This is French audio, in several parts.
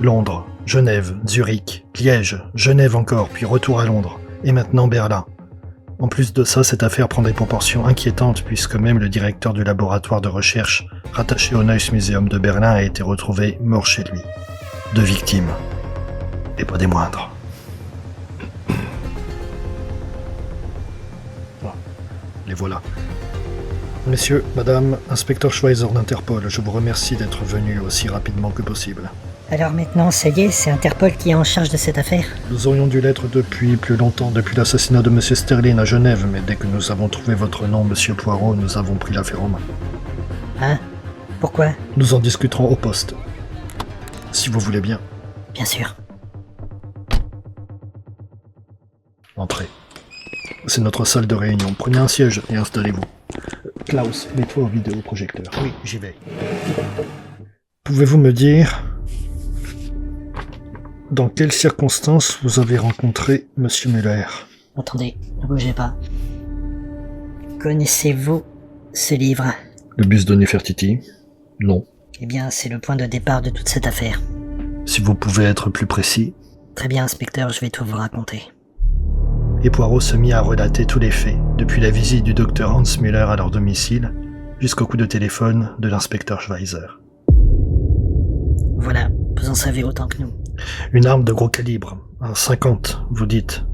Londres, Genève, Zurich, Liège, Genève encore, puis retour à Londres, et maintenant Berlin. En plus de ça, cette affaire prend des proportions inquiétantes puisque même le directeur du laboratoire de recherche rattaché au Neues Museum de Berlin a été retrouvé mort chez lui. 2 victimes. Et pas des moindres. Les voilà. Messieurs, madame, inspecteur Schweizer d'Interpol, je vous remercie d'être venu aussi rapidement que possible. Alors maintenant, ça y est, c'est Interpol qui est en charge de cette affaire? Nous aurions dû l'être depuis plus longtemps, depuis l'assassinat de M. Sterling à Genève, mais dès que nous avons trouvé votre nom, M. Poirot, nous avons pris l'affaire en main. Hein? Pourquoi? Nous en discuterons au poste. Si vous voulez bien. Bien sûr. Entrez. C'est notre salle de réunion. Prenez un siège et installez-vous. Klaus, mets-toi au vidéoprojecteur. Oui, j'y vais. Pouvez-vous me dire dans quelles circonstances vous avez rencontré M. Muller? Attendez, ne bougez pas. Connaissez-vous ce livre? Le bus de Nefertiti? Non. Eh bien, c'est le point de départ de toute cette affaire. Si vous pouvez être plus précis. Très bien, inspecteur, je vais tout vous raconter. Et Poirot se mit à relater tous les faits, depuis la visite du docteur Hans Müller à leur domicile, jusqu'au coup de téléphone de l'inspecteur Schweizer. Voilà, vous en savez autant que nous. Une arme de gros calibre, un 50, vous dites.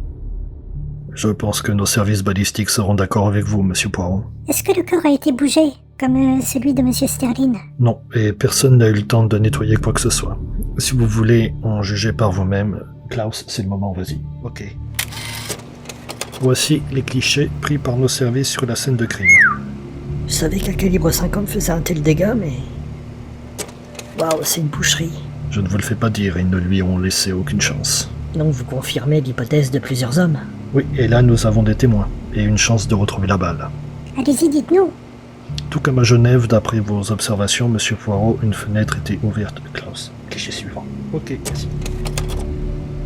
Je pense que nos services balistiques seront d'accord avec vous, monsieur Poirot. Est-ce que le corps a été bougé, comme celui de monsieur Sterling? Non, et personne n'a eu le temps de nettoyer quoi que ce soit. Si vous voulez en juger par vous-même, Klaus, c'est le moment, vas-y. Ok. Voici les clichés pris par nos services sur la scène de crime. Je savais qu'un calibre 50 faisait un tel dégât, mais... Waouh, c'est une boucherie. Je ne vous le fais pas dire, ils ne lui ont laissé aucune chance. Donc vous confirmez l'hypothèse de plusieurs hommes? Oui, et là nous avons des témoins, et une chance de retrouver la balle. Allez-y, dites-nous. Tout comme à Genève, d'après vos observations, monsieur Poirot, une fenêtre était ouverte. Klaus, cliché suivant. Ok, vas-y.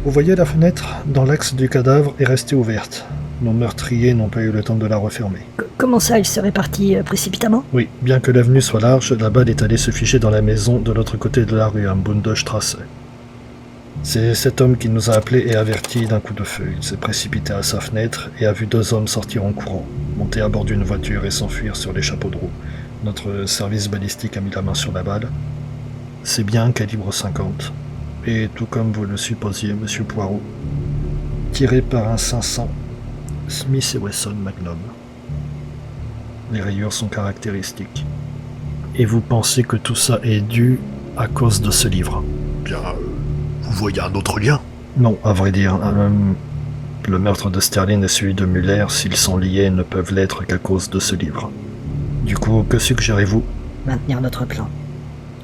Vous voyez la fenêtre dans l'axe du cadavre est restée ouverte. Nos meurtriers n'ont pas eu le temps de la refermer. Comment ça, il serait parti précipitamment? Oui, bien que l'avenue soit large, la balle est allée se ficher dans la maison de l'autre côté de la rue, à Bundesstrasse. C'est cet homme qui nous a appelés et avertis d'un coup de feu. Il s'est précipité à sa fenêtre et a vu 2 hommes sortir en courant, monter à bord d'une voiture et s'enfuir sur les chapeaux de roue. Notre service balistique a mis la main sur la balle. C'est bien un calibre 50. Et tout comme vous le supposiez, monsieur Poirot, tiré par un 500 Smith & Wesson Magnum. Les rayures sont caractéristiques. Et vous pensez que tout ça est dû à cause de ce livre? Bien, vous voyez un autre lien? Non, à vrai dire. Le meurtre de Sterling et celui de Muller, s'ils sont liés, ne peuvent l'être qu'à cause de ce livre. Du coup, que suggérez-vous? Maintenir notre plan.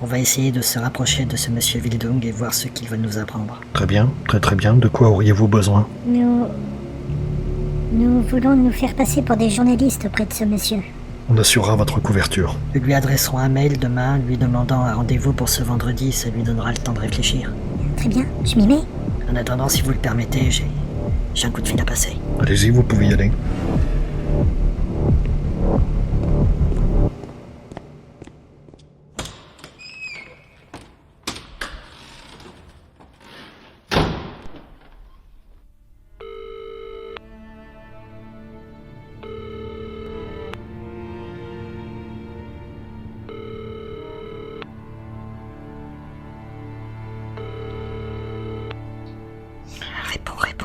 On va essayer de se rapprocher de ce monsieur Wildung et voir ce qu'il va nous apprendre. Très bien, très bien. De quoi auriez-vous besoin? Nous voulons nous faire passer pour des journalistes auprès de ce monsieur. On assurera votre couverture. Nous lui adresserons un mail demain, lui demandant un rendez-vous pour ce vendredi, ça lui donnera le temps de réfléchir. Très bien, je m'y mets. En attendant, si vous le permettez, j'ai un coup de fil à passer. Allez-y, vous pouvez y aller.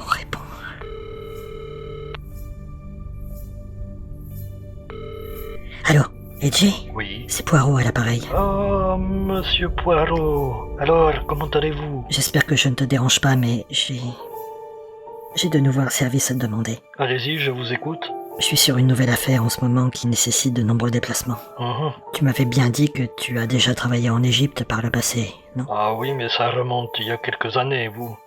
Réponds. Allô, Edgy? Oui. C'est Poirot à l'appareil. Oh, monsieur Poirot. Alors, comment allez-vous? J'espère que je ne te dérange pas, mais j'ai de nouveau un service à te demander. Allez-y, je vous écoute. Je suis sur une nouvelle affaire en ce moment qui nécessite de nombreux déplacements. Tu m'avais bien dit que tu as déjà travaillé en Égypte par le passé, non? Ah oui, mais ça remonte il y a quelques années, vous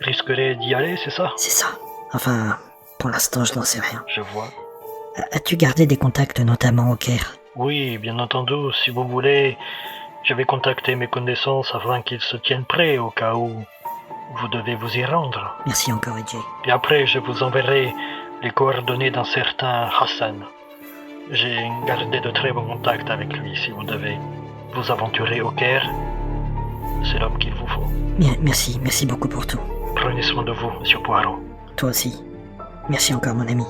risquerez d'y aller, c'est ça? C'est ça. Enfin, pour l'instant, je n'en sais rien. Je vois. As-tu gardé des contacts, notamment au Caire? Oui, bien entendu, si vous voulez, je vais contacter mes connaissances afin qu'ils se tiennent prêts au cas où vous devez vous y rendre. Merci encore, Edgy. Et après, je vous enverrai les coordonnées d'un certain Hassan. J'ai gardé de très bons contacts avec lui si vous devez vous aventurer au Caire. c'est l'homme qu'il vous faut. Merci beaucoup pour tout. Prenez soin de vous, monsieur Poirot. Toi aussi. Merci encore, mon ami.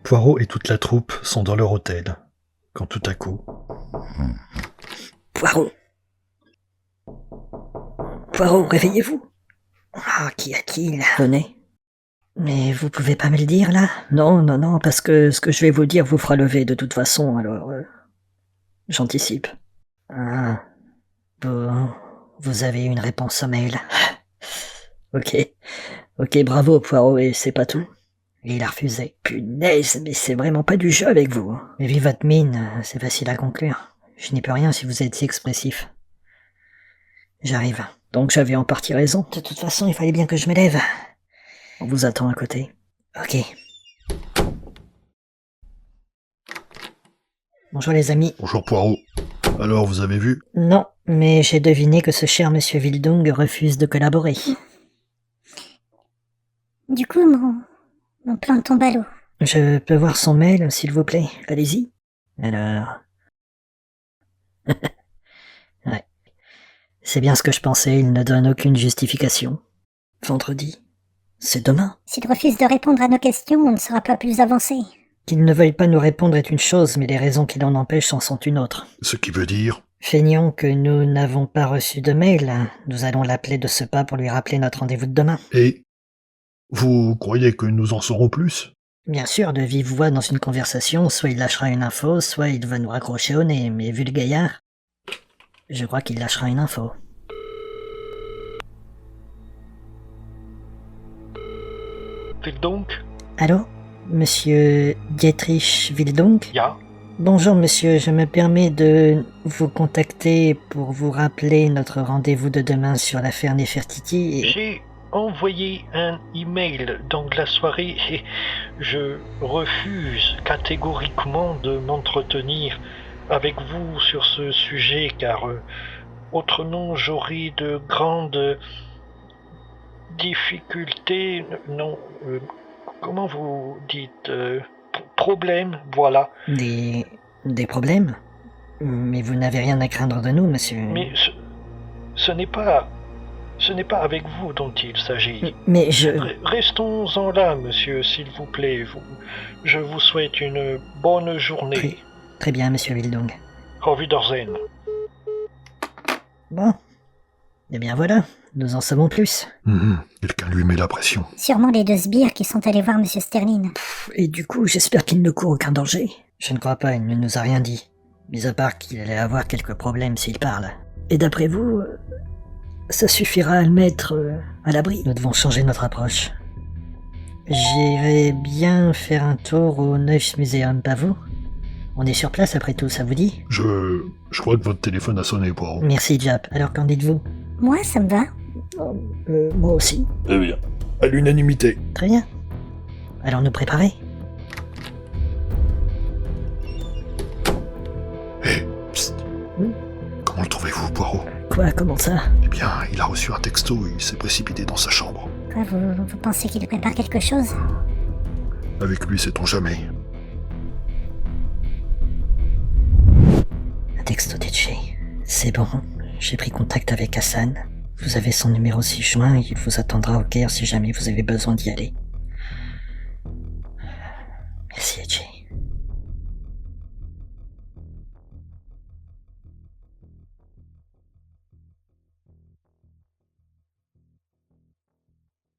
Poirot et toute la troupe sont dans leur hôtel, quand tout à coup... Poirot, réveillez-vous. Ah, qu'y a-t-il? Venez. Mais vous pouvez pas me le dire, là? Non, parce que ce que je vais vous dire vous fera lever de toute façon, alors... j'anticipe. Ah, vous avez une réponse au mail. Ok, bravo, Poirot, et c'est pas tout. Et il a refusé. Punaise, mais c'est vraiment pas du jeu avec vous. Mais vu votre mine, c'est facile à conclure. Je n'y peux rien si vous êtes si expressif. J'arrive. Donc j'avais en partie raison. De toute façon, il fallait bien que je me lève. On vous attend à côté. Ok. Bonjour les amis. Bonjour Poirot. Alors, vous avez vu? Non, mais j'ai deviné que ce cher monsieur Wildung refuse de collaborer. Du coup, mon plan tombe à l'eau. Je peux voir son mail, s'il vous plaît? Allez-y. Alors... Ouais. C'est bien ce que je pensais, il ne donne aucune justification. Vendredi. C'est demain. S'il refuse de répondre à nos questions, on ne sera pas plus avancé. Qu'il ne veuille pas nous répondre est une chose, mais les raisons qui l'en empêchent en sont une autre. Ce qui veut dire... Feignons que nous n'avons pas reçu de mail. Nous allons l'appeler de ce pas pour lui rappeler notre rendez-vous de demain. Et vous croyez que nous en saurons plus? Bien sûr, de vive voix dans une conversation, soit il lâchera une info, soit il va nous raccrocher au nez, mais vu le gaillard, je crois qu'il lâchera une info. Wildung? Allô? Monsieur Dietrich Wildung? Ja? Bonjour monsieur, je me permets de vous contacter pour vous rappeler notre rendez-vous de demain sur l'affaire Nefertiti et... J'ai envoyé un email dans la soirée et je refuse catégoriquement de m'entretenir avec vous sur ce sujet car autrement j'aurai de grandes difficultés, comment vous dites, problèmes, voilà. Des problèmes? Mais vous n'avez rien à craindre de nous, monsieur. Mais ce n'est pas avec vous dont il s'agit. Mais je... Restons-en là, monsieur, s'il vous plaît. Je vous souhaite une bonne journée. Très bien, monsieur Wildung. Auf Wiedersehen. Bon. Eh bien voilà, nous en savons plus. Quelqu'un lui met la pression. Sûrement les deux sbires qui sont allés voir monsieur Sterling. Et du coup, j'espère qu'il ne court aucun danger. Je ne crois pas, il ne nous a rien dit. Mis à part qu'il allait avoir quelques problèmes s'il parle. Et d'après vous, ça suffira à le mettre à l'abri. Nous devons changer notre approche. J'irai bien faire un tour au Neufs-Museum, pas vous? On est sur place après tout, ça vous dit? Je crois que votre téléphone a sonné, Poirot. Merci, Jap. Alors qu'en dites-vous? Moi, ça me va. Moi aussi. Eh bien, à l'unanimité. Très bien. Allons nous préparer. Psst. Comment le trouvez-vous, Poirot? Quoi, comment ça? Eh bien, il a reçu un texto et il s'est précipité dans sa chambre. Quoi, vous pensez qu'il prépare quelque chose? Avec lui, sait-on jamais. Un texto d'Etché. C'est bon, j'ai pris contact avec Hassan. Vous avez son numéro 6 juin et il vous attendra au Caire si jamais vous avez besoin d'y aller. Merci, Etché.